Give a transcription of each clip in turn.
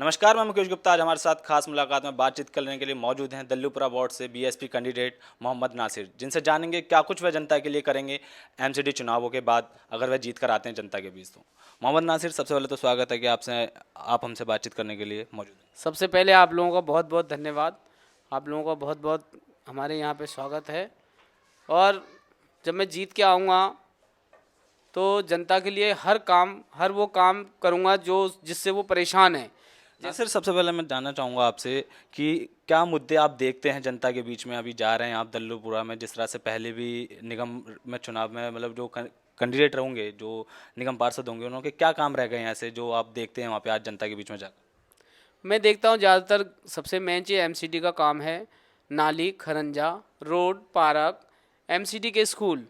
नमस्कार, मैं मुकेश गुप्ता। आज हमारे साथ खास मुलाकात में बातचीत करने के लिए मौजूद हैं दल्लूपुरा वार्ड से बीएसपी कैंडिडेट मोहम्मद नासिर, जिनसे जानेंगे क्या कुछ वह जनता के लिए करेंगे एमसीडी चुनावों के बाद अगर वह जीत कर आते हैं जनता के बीच। तो मोहम्मद नासिर, सबसे पहले तो स्वागत है कि आप हमसे बातचीत करने के लिए मौजूद हैं। सबसे पहले आप लोगों का बहुत बहुत धन्यवाद। आप लोगों का बहुत बहुत हमारे यहाँ पे स्वागत है। और जब मैं जीत के आऊँगा तो जनता के लिए हर वो काम करूँगा जो जिससे वो परेशान है। नासिर, सबसे पहले मैं जानना चाहूँगा आपसे कि क्या मुद्दे आप देखते हैं जनता के बीच में। अभी जा रहे हैं आप दल्लूपुरा में, जिस तरह से पहले भी निगम में चुनाव में मतलब जो कैंडिडेट होंगे, जो निगम पार्षद होंगे, उनके क्या काम रह गए हैं ऐसे जो आप देखते हैं वहाँ पे आज जनता के बीच में जाकर। मैं देखता हूँ ज़्यादातर सबसे मेन चीज़ एमसीडी का काम है। नाली, खरंजा, रोड, पार्क, एमसीडी के स्कूल।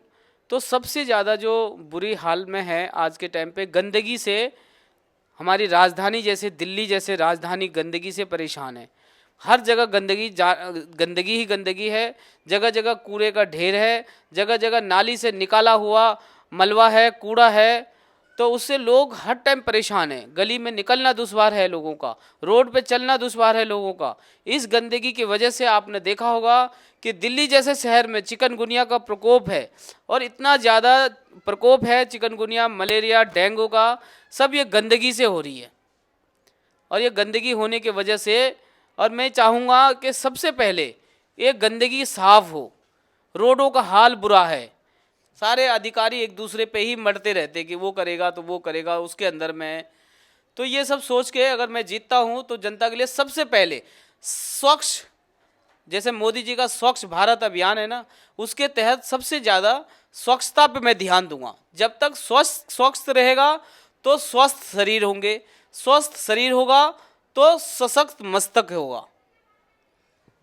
तो सबसे ज़्यादा जो बुरी हाल में है आज के टाइम पे गंदगी से, हमारी राजधानी जैसे दिल्ली जैसे राजधानी गंदगी से परेशान है। हर जगह गंदगी ही गंदगी है। जगह जगह कूड़े का ढेर है। जगह जगह नाली से निकाला हुआ मलबा है, कूड़ा है। तो उससे लोग हर टाइम परेशान हैं। गली में निकलना दुश्वार है लोगों का, रोड पे चलना दुश्वार है लोगों का। इस गंदगी की वजह से आपने देखा होगा कि दिल्ली जैसे शहर में चिकनगुनिया का प्रकोप है। और इतना ज़्यादा प्रकोप है चिकनगुनिया, मलेरिया, डेंगू का, सब ये गंदगी से हो रही है। और ये गंदगी होने की वजह से, और मैं चाहूँगा कि सबसे पहले ये गंदगी साफ़ हो। रोडों का हाल बुरा है। सारे अधिकारी एक दूसरे पे ही मरते रहते कि वो करेगा तो वो करेगा, उसके अंदर में। तो ये सब सोच के अगर मैं जीतता हूँ तो जनता के लिए सबसे पहले स्वच्छ, जैसे मोदी जी का स्वच्छ भारत अभियान है ना, उसके तहत सबसे ज़्यादा स्वच्छता पे मैं ध्यान दूंगा। जब तक स्वच्छ रहेगा तो स्वस्थ शरीर होंगे, स्वस्थ शरीर होगा तो सशक्त मस्तक होगा।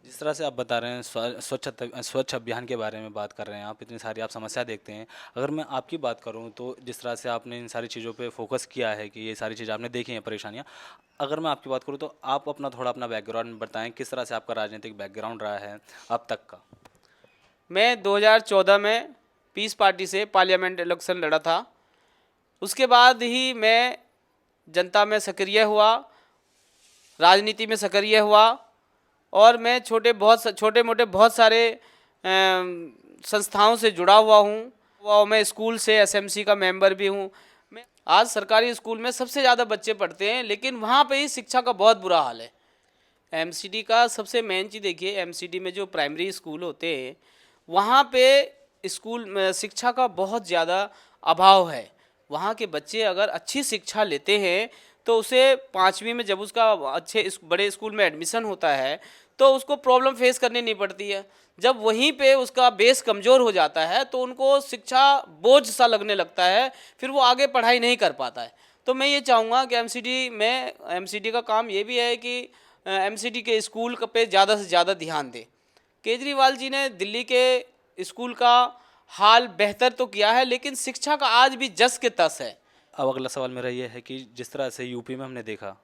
जिस तरह से आप बता रहे हैं स्वच्छ अभियान के बारे में बात कर रहे हैं, आप इतनी सारी आप समस्या देखते हैं। अगर मैं आपकी बात करूं तो जिस तरह से आपने इन सारी चीज़ों पे फोकस किया है कि ये सारी चीज़ें आपने देखी हैं परेशानियां, अगर मैं आपकी बात करूं तो आप थोड़ा अपना बैकग्राउंड बताएं, किस तरह से आपका राजनीतिक बैकग्राउंड रहा है अब तक का। मैं 2014 में पीस पार्टी से पार्लियामेंट इलेक्शन लड़ा था। उसके बाद ही मैं जनता में सक्रिय हुआ, राजनीति में सक्रिय हुआ। और मैं छोटे मोटे बहुत सारे संस्थाओं से जुड़ा हुआ हूँ। और मैं स्कूल से एसएमसी का मेंबर भी हूँ। मैं आज सरकारी स्कूल में सबसे ज़्यादा बच्चे पढ़ते हैं, लेकिन वहाँ पे ही शिक्षा का बहुत बुरा हाल है। एमसीडी का सबसे मेन चीज़ देखिए, एमसीडी में जो प्राइमरी स्कूल होते हैं वहाँ पे स्कूल में शिक्षा का बहुत ज़्यादा अभाव है। वहाँ के बच्चे अगर अच्छी शिक्षा लेते हैं तो उसे 5वीं में जब उसका बड़े स्कूल में एडमिशन होता है तो उसको प्रॉब्लम फेस करनी नहीं पड़ती है। जब वहीं पे उसका बेस कमज़ोर हो जाता है तो उनको शिक्षा बोझ सा लगने लगता है, फिर वो आगे पढ़ाई नहीं कर पाता है। तो मैं ये चाहूँगा कि एमसीडी का काम ये भी है कि एमसीडी के स्कूल पे ज़्यादा से ज़्यादा ध्यान दे। केजरीवाल जी ने दिल्ली के स्कूल का हाल बेहतर तो किया है, लेकिन शिक्षा का आज भी जस के तस है। अब अगला सवाल मेरा ये है कि जिस तरह से यूपी में हमने देखा,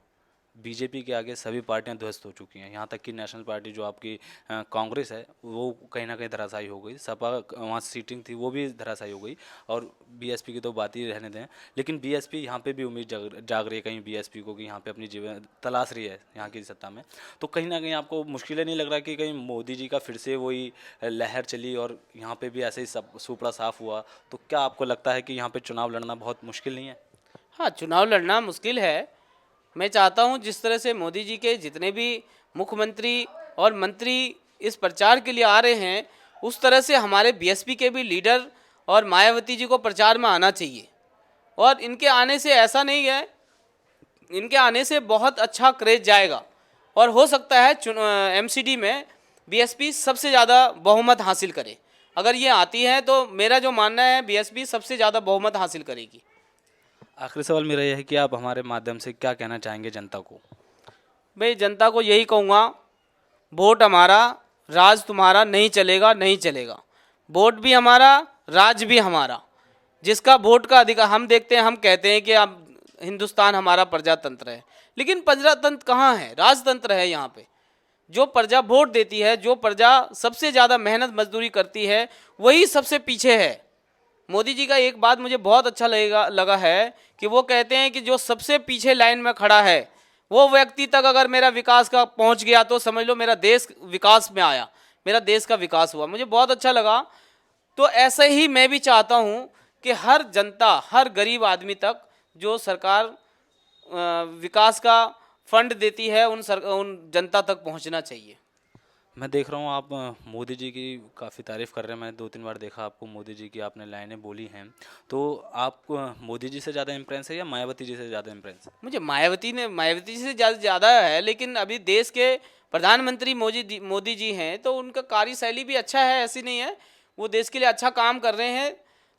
बीजेपी के आगे सभी पार्टियां ध्वस्त हो चुकी हैं। यहाँ तक कि नेशनल पार्टी जो आपकी कांग्रेस है वो कहीं ना कहीं धराशायी हो गई। सपा वहाँ सीटिंग थी वो भी धराशायी हो गई। और बीएसपी की तो बात ही रहने दें, लेकिन बीएसपी यहाँ पे भी उम्मीद जाग रही है कहीं बीएसपी को कि यहाँ पे अपनी जीवन तलाश रही है यहाँ की सत्ता में। तो कहीं ना कहीं आपको मुश्किलें नहीं लग रहा कि कहीं मोदी जी का फिर से वही लहर चली और यहाँ पर भी ऐसे ही सब सुपड़ा साफ हुआ? तो क्या आपको लगता है कि यहाँ पर चुनाव लड़ना बहुत मुश्किल नहीं है? हाँ, चुनाव लड़ना मुश्किल है। मैं चाहता हूँ जिस तरह से मोदी जी के जितने भी मुख्यमंत्री और मंत्री इस प्रचार के लिए आ रहे हैं, उस तरह से हमारे बीएसपी के भी लीडर और मायावती जी को प्रचार में आना चाहिए। और इनके आने से ऐसा नहीं है, इनके आने से बहुत अच्छा क्रेज जाएगा और हो सकता है एमसीडी में बीएसपी सबसे ज़्यादा बहुमत हासिल करे। अगर ये आती है तो मेरा जो मानना है बीएसपी सबसे ज़्यादा बहुमत हासिल करेगी। आखिरी सवाल मेरा यह है कि आप हमारे माध्यम से क्या कहना चाहेंगे जनता को? भाई, जनता को यही कहूँगा, वोट हमारा, राज तुम्हारा नहीं चलेगा, नहीं चलेगा। वोट भी हमारा, राज भी हमारा। जिसका वोट का अधिकार हम देखते हैं, हम कहते हैं कि अब हिंदुस्तान हमारा प्रजातंत्र है, लेकिन प्रजातंत्र कहाँ है? राजतंत्र है। यहाँ पे जो प्रजा वोट देती है, जो प्रजा सबसे ज़्यादा मेहनत मजदूरी करती है, वही सबसे पीछे है। मोदी जी का एक बात मुझे बहुत अच्छा लगा है कि वो कहते हैं कि जो सबसे पीछे लाइन में खड़ा है वो व्यक्ति तक अगर मेरा विकास का पहुंच गया तो समझ लो मेरा देश विकास में आया, मेरा देश का विकास हुआ। मुझे बहुत अच्छा लगा। तो ऐसे ही मैं भी चाहता हूं कि हर जनता, हर गरीब आदमी तक जो सरकार विकास का फंड देती है उन जनता तक पहुंचना चाहिए। मैं देख रहा हूँ आप मोदी जी की काफ़ी तारीफ़ कर रहे हैं। मैंने 2-3 बार देखा आपको, मोदी जी की आपने लाइनें बोली हैं। तो आप मोदी जी से ज़्यादा इम्प्रेस है या मायावती जी से ज़्यादा इम्प्रेस है? मुझे मायावती से ज़्यादा है, लेकिन अभी देश के प्रधानमंत्री मोदी जी हैं तो उनका कार्यशैली भी अच्छा है, ऐसी नहीं है, वो देश के लिए अच्छा काम कर रहे हैं।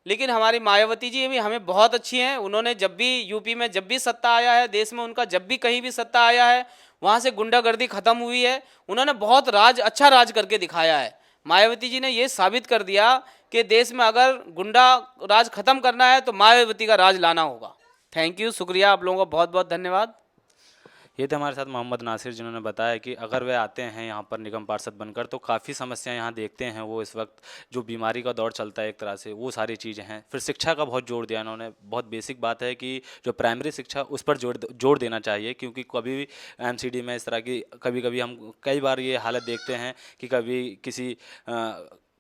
लेकिन हमारी मायावती जी भी हमें बहुत अच्छी हैं। उन्होंने जब भी यूपी में जब भी सत्ता आया है, देश में उनका जब भी कहीं भी सत्ता आया है, वहाँ से गुंडागर्दी खत्म हुई है। उन्होंने बहुत अच्छा राज करके दिखाया है। मायावती जी ने ये साबित कर दिया कि देश में अगर गुंडा राज खत्म करना है तो मायावती का राज लाना होगा। थैंक यू, शुक्रिया, आप लोगों का बहुत बहुत धन्यवाद। ये थे हमारे साथ मोहम्मद नासिर, जिन्होंने बताया कि अगर वे आते हैं यहाँ पर निगम पार्षद बनकर तो काफ़ी समस्याएं यहाँ देखते हैं। वो इस वक्त जो बीमारी का दौर चलता है एक तरह से, वो सारी चीज़ें हैं। फिर शिक्षा का बहुत जोर दिया इन्होंने। बहुत बेसिक बात है कि जो प्राइमरी शिक्षा उस पर जोर देना चाहिए, क्योंकि कभी भी एमसीडी में इस तरह की कभी कभी हम कई बार ये हालत देखते हैं कि कभी किसी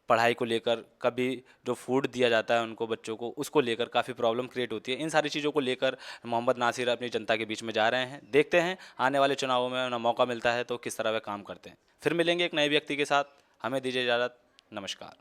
पढ़ाई को लेकर, कभी जो फूड दिया जाता है उनको बच्चों को, उसको लेकर काफ़ी प्रॉब्लम क्रिएट होती है। इन सारी चीज़ों को लेकर मोहम्मद नासिर अपनी जनता के बीच में जा रहे हैं। देखते हैं आने वाले चुनावों में उन्हें मौका मिलता है तो किस तरह वे काम करते हैं। फिर मिलेंगे एक नए व्यक्ति के साथ। हमें दीजिए इजाज़त। नमस्कार।